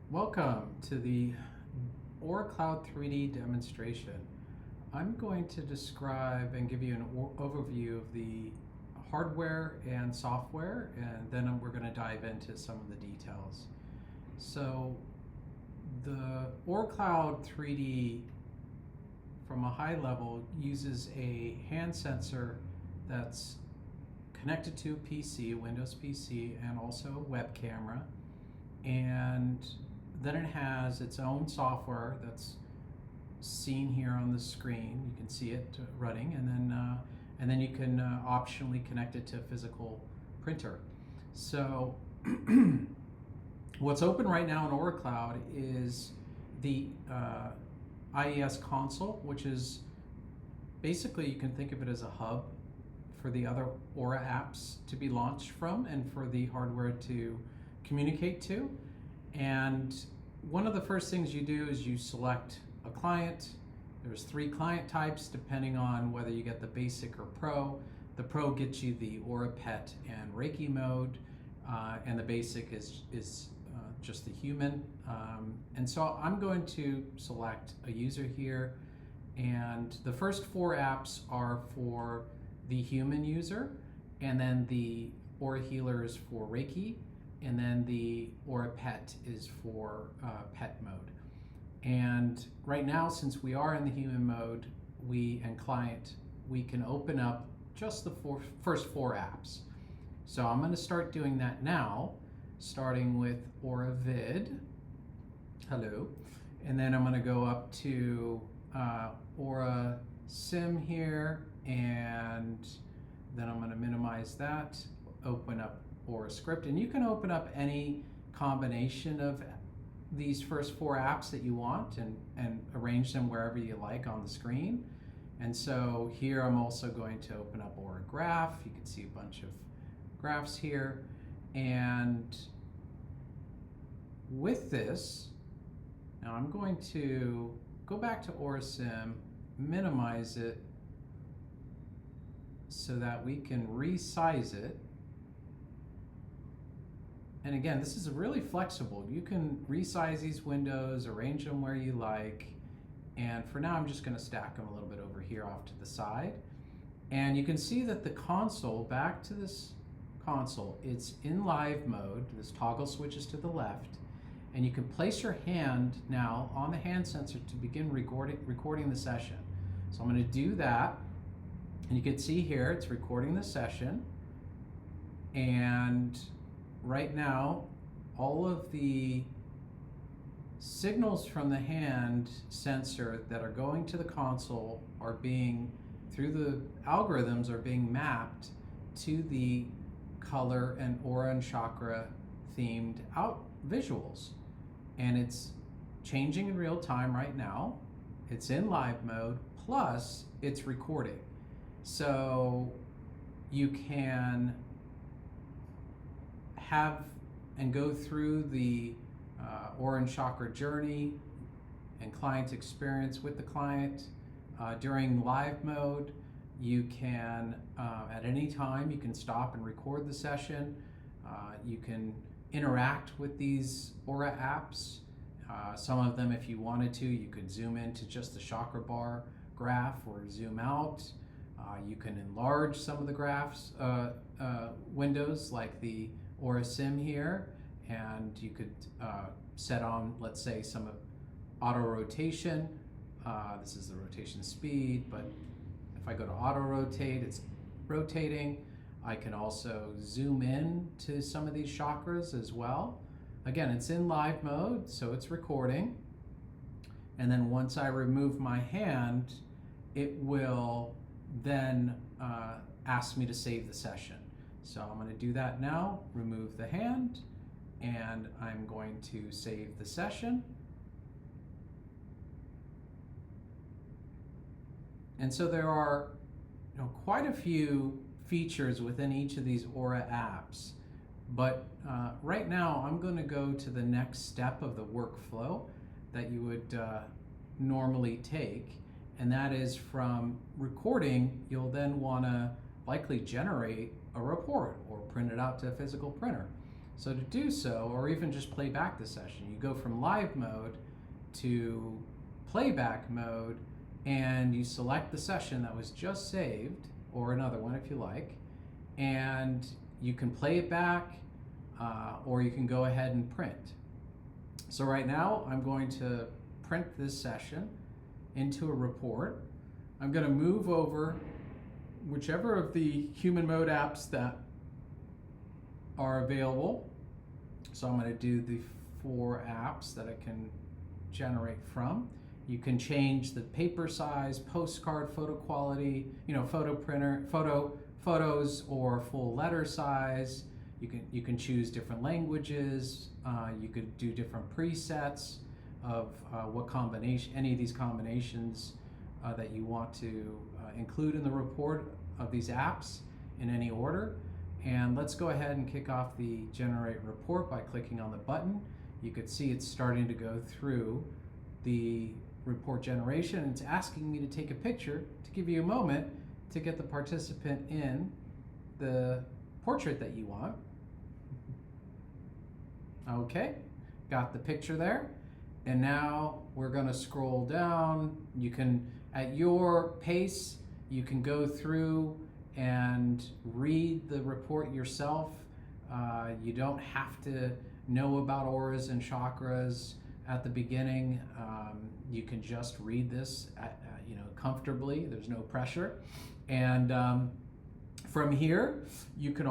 Welcome to the AuraCloud 3D demonstration. I'm going to describe and give you an overview of the hardware and software, and then we're going to dive into some of the details. So the AuraCloud 3D from a high level uses a hand sensor that's connected to a PC, a Windows PC, and also a web camera. And then it has its own software that's seen here on the screen. You can see it running, and then you can optionally connect it to a physical printer. So what's open right now in AuraCloud is the IES console, which is basically, you can think of it as a hub for the other Aura apps to be launched from and for the hardware to communicate to. And one of the first things you do is you select a client. There's 3 client types depending on whether you get the basic or pro. The pro gets you the Aura Pet and Reiki mode, and the basic is just the human. And so I'm going to select a user here, and the first 4 apps are for the human user, and then the Aura Healer is for Reiki, and then the Aura Pet is for pet mode. And right now, since we are in the human mode, we can open up just the first 4 apps. So I'm going to start doing that now, starting with Aura Vid. Hello. And then I'm going to go up to Aura Sim here, and then I'm going to minimize that, open up Aura Script, and you can open up any combination of these first 4 apps that you want and arrange them wherever you like on the screen. And so here I'm also going to open up Aura Graph. You can see a bunch of graphs here, and with this, now I'm going to go back to Aura Sim, minimize it so that we can resize it. And again, this is really flexible. You can resize these windows, arrange them where you like. And for now, I'm just going to stack them a little bit over here off to the side. And you can see that the console, back to this console, it's in live mode. This toggle switches to the left. And you can place your hand now on the hand sensor to begin recording the session. So I'm going to do that. And you can see here, it's recording the session. And right now, all of the signals from the hand sensor that are going to the console are being, through the algorithms, are being mapped to the color and aura and chakra themed out visuals. And it's changing in real time right now. It's in live mode, plus it's recording. So you can have and go through the aura and chakra journey and client experience with the client. During live mode, you can, at any time, you can stop and record the session. You can interact with these Aura apps. Some of them, if you wanted to, you could zoom into just the chakra bar graph or zoom out. You can enlarge some of the graphs windows, like the Aura Sim here, and you could set on, let's say, some auto rotation. This is the rotation speed, but if I go to auto rotate, it's rotating. I can also zoom in to some of these chakras as well. Again, it's in live mode, so it's recording. And then once I remove my hand, it will then ask me to save the session. So I'm going to do that now, remove the hand, and I'm going to save the session. And so there are quite a few features within each of these Aura apps, but right now I'm going to go to the next step of the workflow that you would normally take, and that is from recording, you'll then want to likely generate a report or print it out to a physical printer. So to do so, or even just play back the session, you go from live mode to playback mode, and you select the session that was just saved, or another one if you like, and you can play it back, or you can go ahead and print. So right now I'm going to print this session into a report. I'm going to move over whichever of the human mode apps that are available. So I'm going to do the 4 apps that I can generate from. You can change the paper size, postcard photo quality, photo printer, photos, or full letter size. You can choose different languages. You could do different presets of what combination, any of these combinations that you want to include in the report of these apps in any order. And let's go ahead and kick off the generate report by clicking on the button. You could see it's starting to go through the report generation, and it's asking me to take a picture to give you a moment to get the participant in the portrait that you want. Okay, got the picture there. And now we're going to scroll down. You can, at your pace, you can go through and read the report yourself. You don't have to know about auras and chakras at the beginning. You can just read this comfortably. There's no pressure. And from here, you can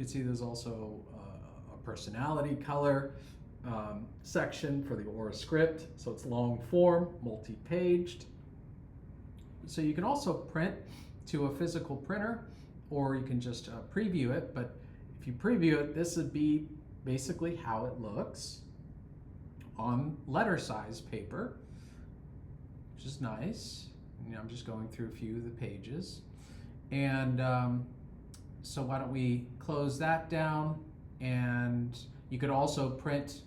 see there's also a personality color section for the aura script. So it's long form, multi-paged. So you can also print to a physical printer, or you can just preview it. But if you preview it, this would be basically how it looks on letter size paper, which is nice. I'm just going through a few of the pages. And so why don't we close that down, and you could also print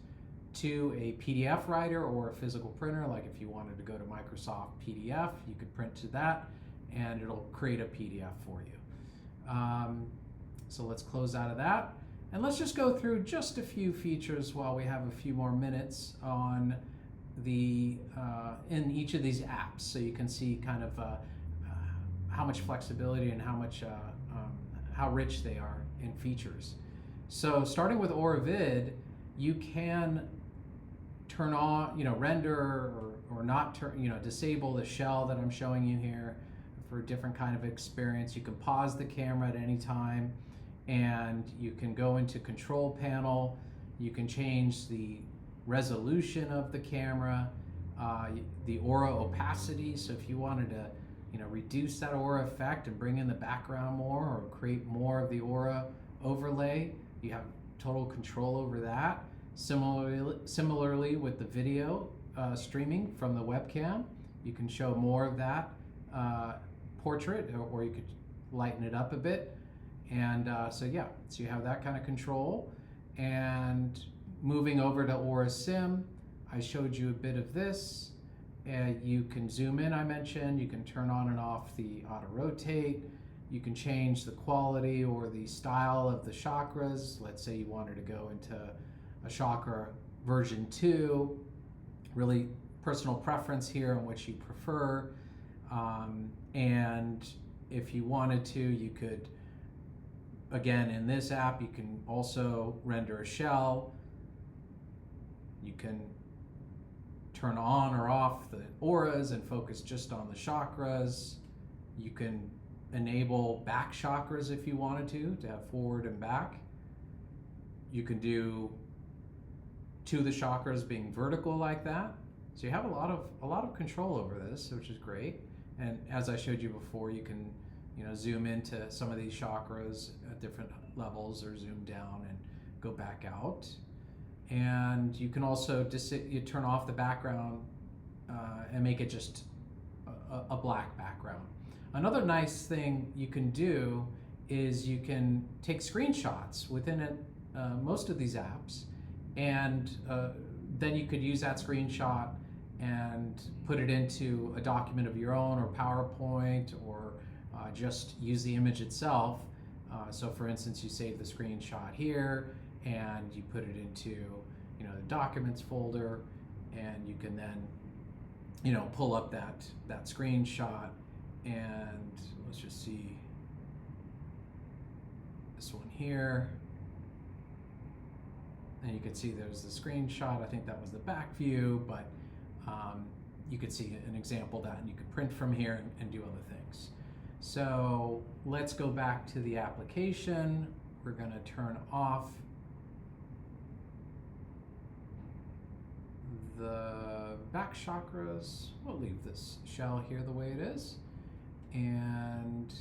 to a PDF writer or a physical printer. Like if you wanted to go to Microsoft PDF, you could print to that and it'll create a PDF for you. So let's close out of that. And let's just go through just a few features while we have a few more minutes on the in each of these apps, so you can see kind of how much flexibility and how rich they are in features. So starting with AuraVid, you can turn on, render or not turn, disable the shell that I'm showing you here for a different kind of experience. You can pause the camera at any time, and you can go into control panel. You can change the resolution of the camera, the aura opacity. So if you wanted to, reduce that aura effect and bring in the background more, or create more of the aura overlay, you have total control over that. Similarly with the video streaming from the webcam, you can show more of that portrait, or you could lighten it up a bit. And so you have that kind of control. And moving over to Aura Sim, I showed you a bit of this. You can zoom in, I mentioned. You can turn on and off the auto rotate. You can change the quality or the style of the chakras. Let's say you wanted to go into a chakra version 2. Really personal preference here on which you prefer. And if you wanted to, you could, again, in this app, you can also render a shell. You can turn on or off the auras and focus just on the chakras. You can enable back chakras if you wanted to have forward and back. You can do to the chakras being vertical like that. So you have a lot of control over this, which is great. And as I showed you before, you can zoom into some of these chakras at different levels, or zoom down and go back out. And you can also you turn off the background and make it just a black background. Another nice thing you can do is you can take screenshots within it, most of these apps, and then you could use that screenshot and put it into a document of your own, or PowerPoint, or just use the image itself. So for instance, you save the screenshot here, and you put it into, you know, the documents folder, and you can then, you know, pull up that screenshot, and let's just see this one here. And you can see there's the screenshot. I think that was the back view, but you could see an example of that, and you could print from here and do other things. So let's go back to the application. We're going to turn off the back chakras. We'll leave this shell here the way it is. And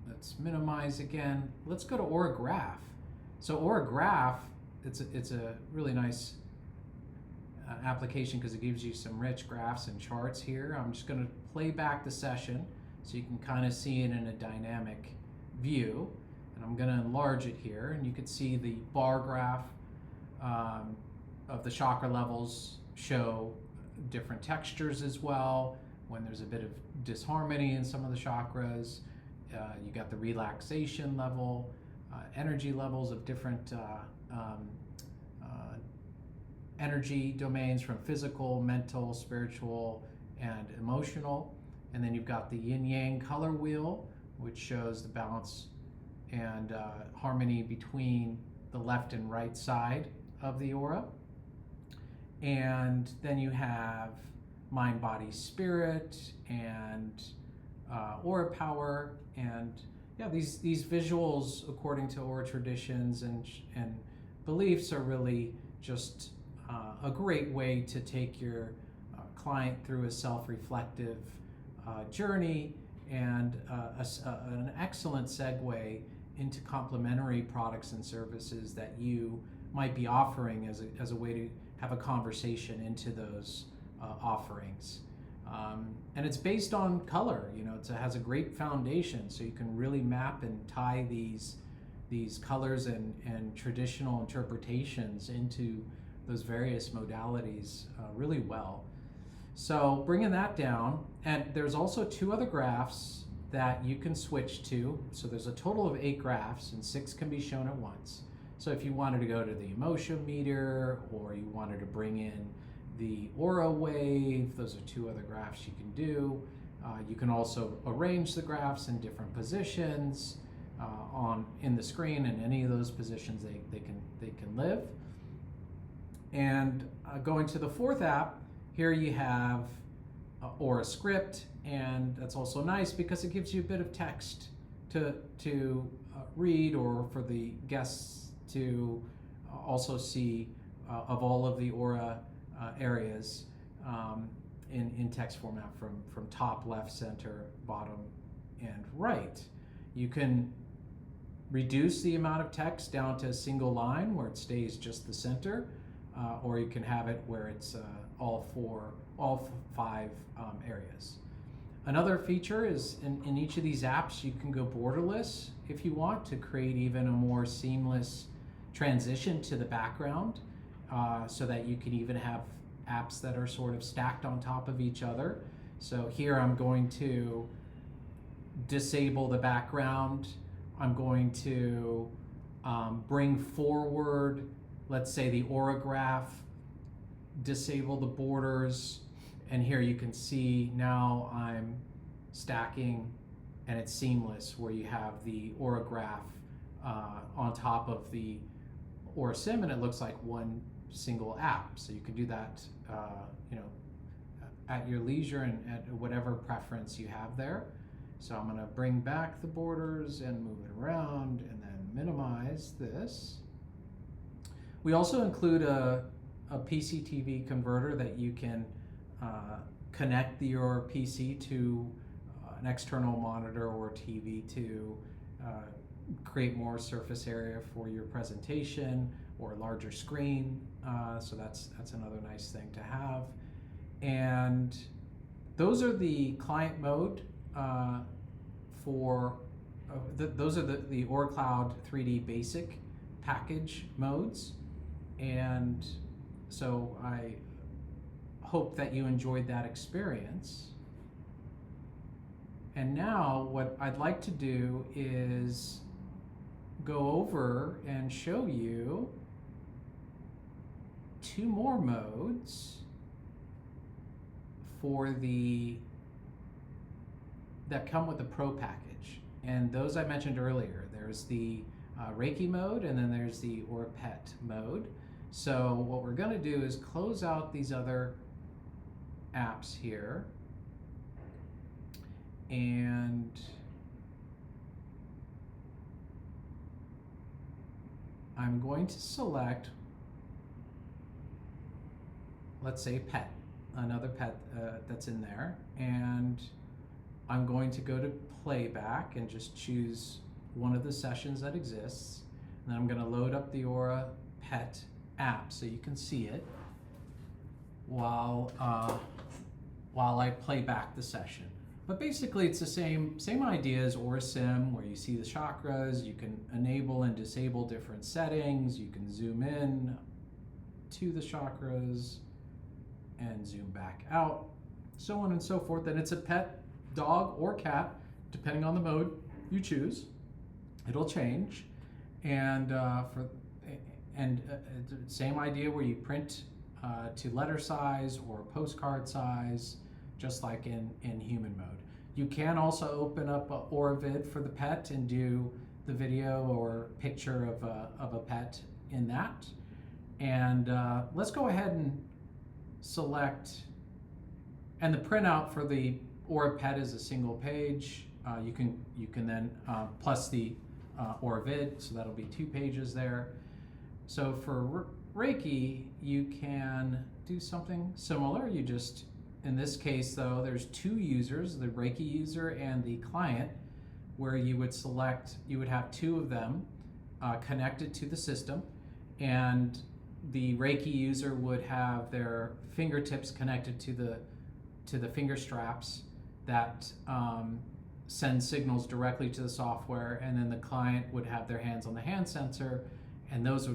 let's minimize again. Let's go to AuraGraph. So AuraGraph, it's a really nice application because it gives you some rich graphs and charts here. I'm just going to play back the session so you can kind of see it in a dynamic view. And I'm going to enlarge it here, and you can see the bar graph of the chakra levels show different textures as well. When there's a bit of disharmony in some of the chakras, you got the relaxation level, energy levels of different energy domains, from physical, mental, spiritual, and emotional. And then you've got the yin-yang color wheel, which shows the balance and harmony between the left and right side of the aura. And then you have mind, body, spirit, and aura power. And yeah, these visuals, according to aura traditions and beliefs, are really just a great way to take your client through a self-reflective journey, and an excellent segue into complementary products and services that you might be offering as a way to have a conversation into those offerings. And it's based on color. You know, it has a great foundation, so you can really map and tie these colors and traditional interpretations into those various modalities really well. So bringing that down, and there's also 2 other graphs that you can switch to. So there's a total of 8 graphs, and 6 can be shown at once. So if you wanted to go to the emotion meter, or you wanted to bring in the aura wave, those are 2 other graphs you can do. You can also arrange the graphs in different positions in the screen, and any of those positions they can live. And going to the 4th app, here you have Aura Script, and that's also nice because it gives you a bit of text to read, or for the guests to also see of all of the aura areas in text format from top, left, center, bottom, and right. You can reduce the amount of text down to a single line where it stays just the center, or you can have it where it's all 5 areas. Another feature is in each of these apps, you can go borderless if you want to create even a more seamless transition to the background, so that you can even have apps that are sort of stacked on top of each other. So here I'm going to disable the background. I'm going to bring forward, let's say, the aura graph, disable the borders, and here you can see now I'm stacking, and it's seamless, where you have the aura graph on top of the aura sim, and it looks like one single app. So you can do that at your leisure and at whatever preference you have there. So I'm going to bring back the borders and move it around, and then minimize this. We also include a PCTV converter that you can connect your PC to an external monitor or TV to create more surface area for your presentation, or a larger screen. So that's another nice thing to have. And those are the client mode those are the AuraCloud 3D basic package modes. And so I hope that you enjoyed that experience. And now what I'd like to do is go over and show you 2 more modes that come with the Pro package, and those I mentioned earlier. There's the Reiki mode, and then there's the Aura Pet mode. So what we're going to do is close out these other apps here, and I'm going to select, let's say, pet, another pet that's in there, and I'm going to go to playback and just choose one of the sessions that exists, and then I'm going to load up the Aura Pet app so you can see it while I play back the session. But basically it's the same idea as AuraSim, where you see the chakras, you can enable and disable different settings, you can zoom in to the chakras and zoom back out, so on and so forth. And it's a pet dog or cat, depending on the mode you choose. It'll change. And same idea where you print to letter size or postcard size, just like in human mode. You can also open up AuraVid for the pet and do the video or picture of a pet in that. And let's go ahead and select, and the printout for the Aura Pet is a single page. You can then plus the AuraVid, so that'll be 2 pages there. So for Reiki, you can do something similar. You just, in this case though, there's 2 users, the Reiki user and the client, where you would select, you would have 2 of them connected to the system, and the Reiki user would have their fingertips connected to the finger straps that send signals directly to the software, and then the client would have their hands on the hand sensor, and those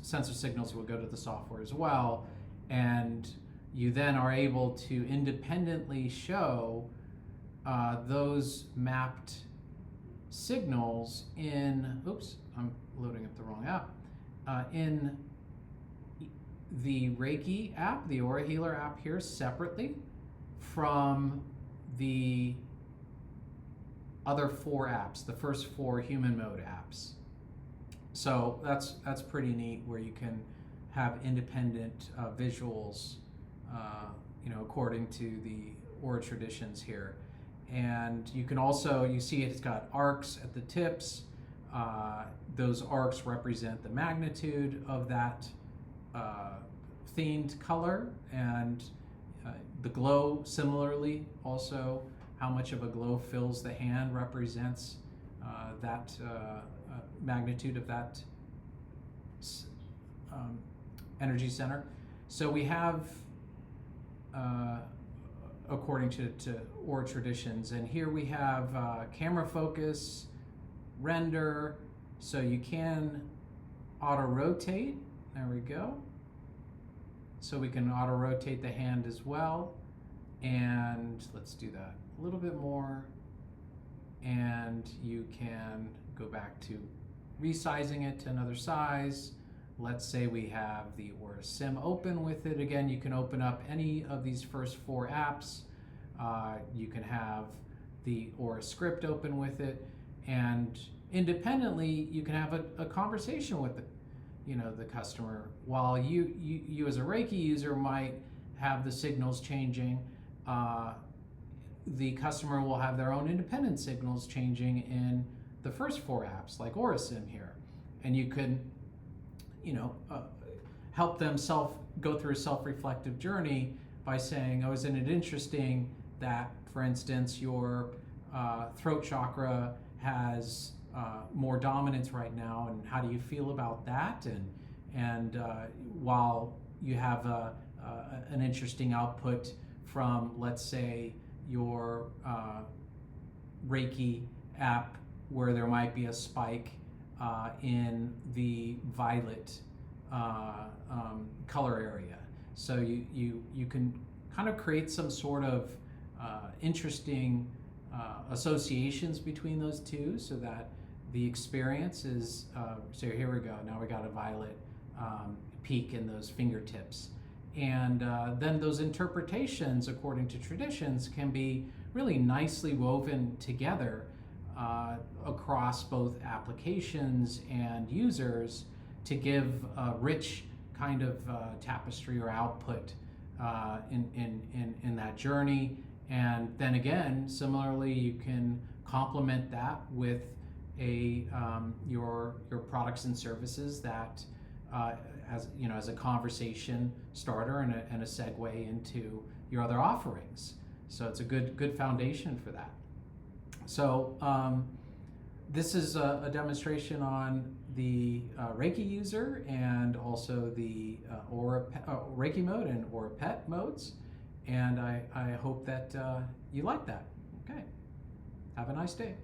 sensor signals would go to the software as well, and you then are able to independently show those mapped signals in, oops, I'm loading up the wrong app, in the Reiki app, the Aura Healer app here, separately from the other 4 apps, the first 4 human mode apps. So that's pretty neat, where you can have independent visuals, according to the Aura traditions here. And you can also, you see it's got arcs at the tips. Those arcs represent the magnitude of that themed color, and the glow similarly, also how much of a glow fills the hand represents that magnitude of that energy center. So we have, according to Aura traditions, and here we have camera focus, render, so you can auto rotate. There we go. So we can auto rotate the hand as well, and let's do that a little bit more, and you can go back to resizing it to another size. Let's say we have the AuraSim open with it. Again, you can open up any of these first 4 apps. You can have the Aura script open with it, and independently you can have a conversation with the customer, while you as a Reiki user might have the signals changing. The customer will have their own independent signals changing in the first 4 apps, like AuraSim here, and you can help them go through a self-reflective journey by saying, oh, isn't it interesting that, for instance, your throat chakra has more dominance right now, and how do you feel about that? And while you have an interesting output from, let's say, your Reiki app, where there might be a spike in the violet color area. So you can kind of create some sort of interesting associations between those 2, so that the experience is, so here we go, now we got a violet peak in those fingertips. And then those interpretations, according to traditions, can be really nicely woven together across both applications and users to give a rich kind of tapestry or output in that journey. And then again, similarly, you can complement that with your products and services that as a conversation starter and a segue into your other offerings. So it's a good foundation for that. So this is a demonstration on the Reiki user and also the Reiki mode and Aura Pet modes. And I hope that you like that. Okay. Have a nice day.